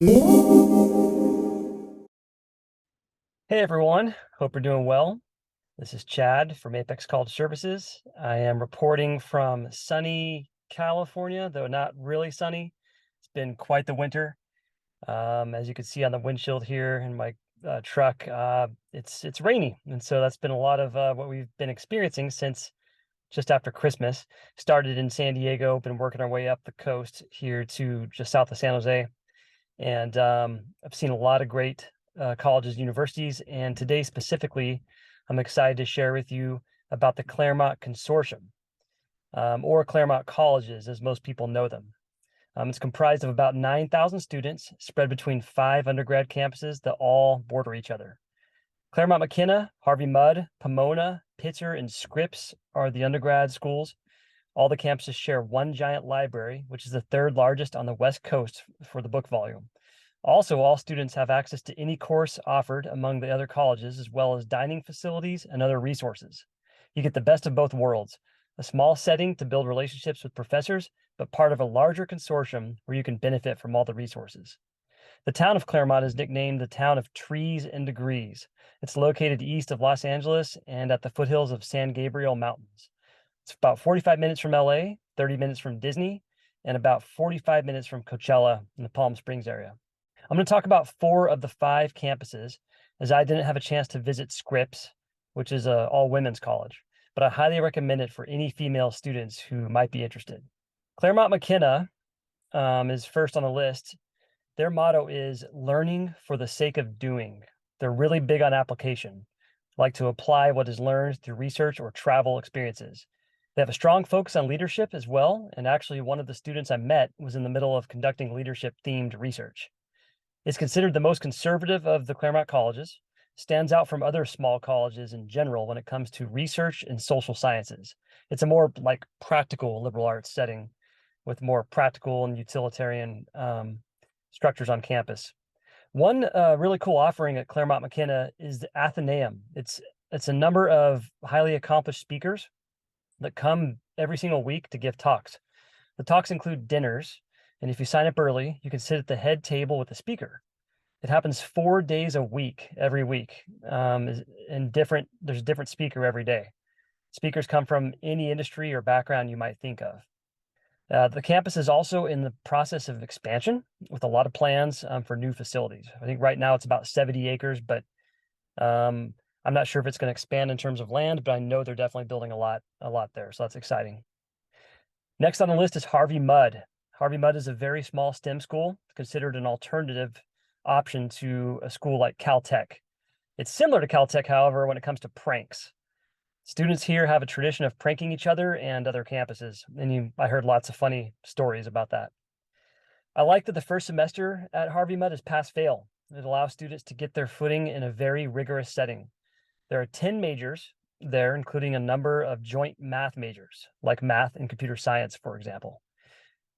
Hey everyone, hope you're doing well. This is Chad from Apex College Services. I am reporting from sunny California, though not really sunny. It's been quite the winter. As you can see on the windshield here in my truck, it's rainy, and so that's been a lot of what we've been experiencing since just after Christmas. Started in San Diego, been working our way up the coast here to just south of San Jose, and I've seen a lot of great colleges, universities, and today specifically, I'm excited to share with you about the Claremont Consortium, or Claremont Colleges, as most people know them. It's comprised of about 9,000 students spread between 5 undergrad campuses that all border each other. Claremont McKenna, Harvey Mudd, Pomona, Pitzer, and Scripps are the undergrad schools. All the campuses share one giant library, which is the third largest on the West Coast for the book volume. Also, all students have access to any course offered among the other colleges, as well as dining facilities and other resources. You get the best of both worlds, a small setting to build relationships with professors, but part of a larger consortium where you can benefit from all the resources. The town of Claremont is nicknamed the town of trees and degrees. It's located east of Los Angeles and at the foothills of San Gabriel Mountains. It's about 45 minutes from LA, 30 minutes from Disney, and about 45 minutes from Coachella in the Palm Springs area. I'm going to talk about 4 of the 5 campuses, as I didn't have a chance to visit Scripps, which is an all-women's college, but I highly recommend it for any female students who might be interested. Claremont McKenna is first on the list. Their motto is learning for the sake of doing. They're really big on application, like to apply what is learned through research or travel experiences. They have a strong focus on leadership as well, and actually one of the students I met was in the middle of conducting leadership-themed research. It's considered the most conservative of the Claremont colleges, stands out from other small colleges in general when it comes to research and social sciences. It's a more like practical liberal arts setting with more practical and utilitarian structures on campus. One really cool offering at Claremont McKenna is the Athenaeum. It's a number of highly accomplished speakers that come every single week to give talks. The talks include dinners, and if you sign up early, you can sit at the head table with the speaker. It happens 4 days a week, every week, and there's a different speaker every day. Speakers come from any industry or background you might think of. The campus is also in the process of expansion with a lot of plans for new facilities. I think right now it's about 70 acres, but I'm not sure if it's going to expand in terms of land, but I know they're definitely building a lot there. So that's exciting. Next on the list is Harvey Mudd. Harvey Mudd is a very small STEM school, considered an alternative option to a school like Caltech. It's similar to Caltech, however, when it comes to pranks. Students here have a tradition of pranking each other and other campuses, and I heard lots of funny stories about that. I like that the first semester at Harvey Mudd is pass-fail. It allows students to get their footing in a very rigorous setting. There are 10 majors there, including a number of joint math majors, like math and computer science, for example.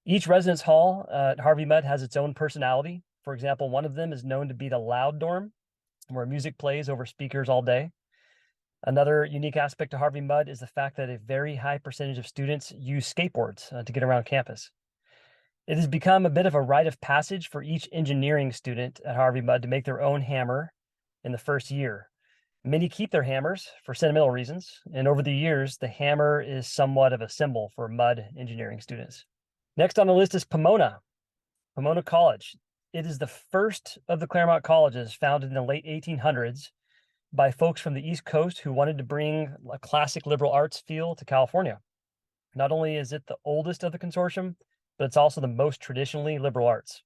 Each residence hall at Harvey Mudd has its own personality. For example, one of them is known to be the loud dorm, where music plays over speakers all day. Another unique aspect to Harvey Mudd is the fact that a very high percentage of students use skateboards to get around campus. It has become a bit of a rite of passage for each engineering student at Harvey Mudd to make their own hammer in the first year. Many keep their hammers for sentimental reasons, and over the years, the hammer is somewhat of a symbol for Mudd engineering students. Next on the list is Pomona College. It is the first of the Claremont colleges founded in the late 1800s by folks from the East Coast who wanted to bring a classic liberal arts feel to California. Not only is it the oldest of the consortium, but it's also the most traditionally liberal arts.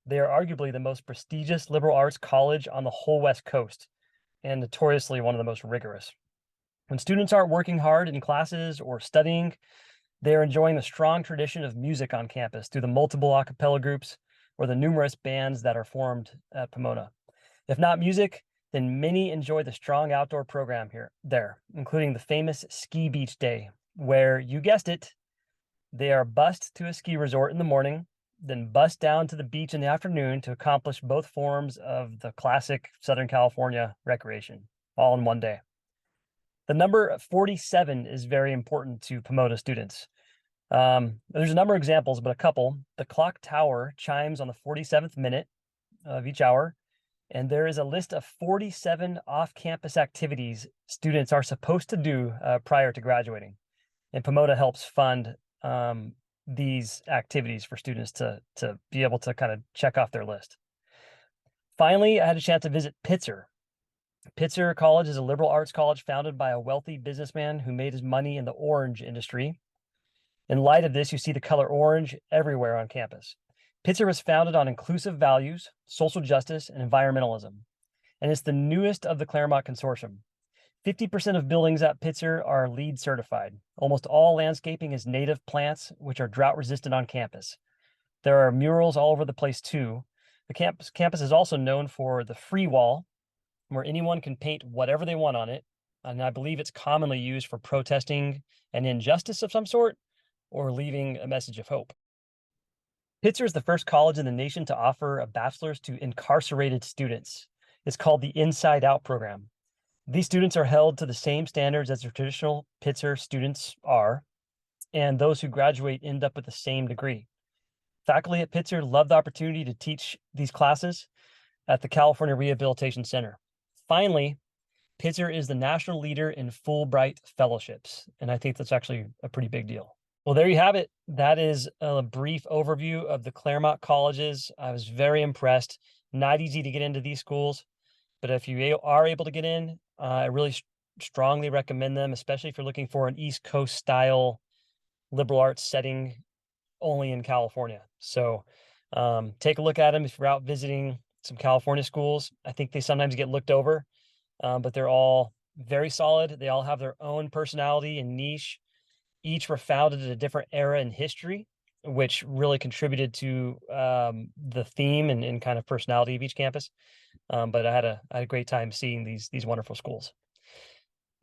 They are arguably the most prestigious liberal arts college on the whole West Coast, and notoriously one of the most rigorous. When students aren't working hard in classes or studying, they are enjoying the strong tradition of music on campus through the multiple a cappella groups or the numerous bands that are formed at Pomona. If not music, then many enjoy the strong outdoor program there, including the famous Ski Beach Day, where, you guessed it, they are bussed to a ski resort in the morning, then bussed down to the beach in the afternoon to accomplish both forms of the classic Southern California recreation, all in one day. The number 47 is very important to Pomona students. There's a number of examples, but a couple. The clock tower chimes on the 47th minute, of each hour. And there is a list of 47 off-campus activities students are supposed to do prior to graduating. And Pomona helps fund these activities for students to be able to kind of check off their list. Finally, I had a chance to visit Pitzer. Pitzer College is a liberal arts college founded by a wealthy businessman who made his money in the orange industry. In light of this, you see the color orange everywhere on campus. Pitzer was founded on inclusive values, social justice, and environmentalism, and it's the newest of the Claremont Consortium. 50% of buildings at Pitzer are LEED certified. Almost all landscaping is native plants, which are drought resistant on campus. There are murals all over the place too. The campus is also known for the free wall, where anyone can paint whatever they want on it. And I believe it's commonly used for protesting an injustice of some sort or leaving a message of hope. Pitzer is the first college in the nation to offer a bachelor's to incarcerated students. It's called the Inside Out program. These students are held to the same standards as the traditional Pitzer students are, and those who graduate end up with the same degree. Faculty at Pitzer love the opportunity to teach these classes at the California Rehabilitation Center. Finally, Pitzer is the national leader in Fulbright fellowships, and I think that's actually a pretty big deal. Well, there you have it. That is a brief overview of the Claremont Colleges. I was very impressed. Not easy to get into these schools, but if you are able to get in, I really strongly recommend them, especially if you're looking for an East Coast style liberal arts setting only in California. So take a look at them if you're out visiting some California schools. I think they sometimes get looked over, but they're all very solid. They all have their own personality and niche. Each were founded at a different era in history, which really contributed to the theme and kind of personality of each campus. But I had a great time seeing these wonderful schools.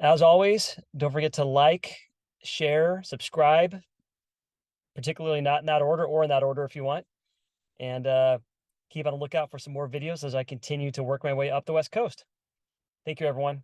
As always, don't forget to like, share, subscribe, particularly not in that order or in that order if you want. And keep on the lookout for some more videos as I continue to work my way up the West Coast. Thank you, everyone.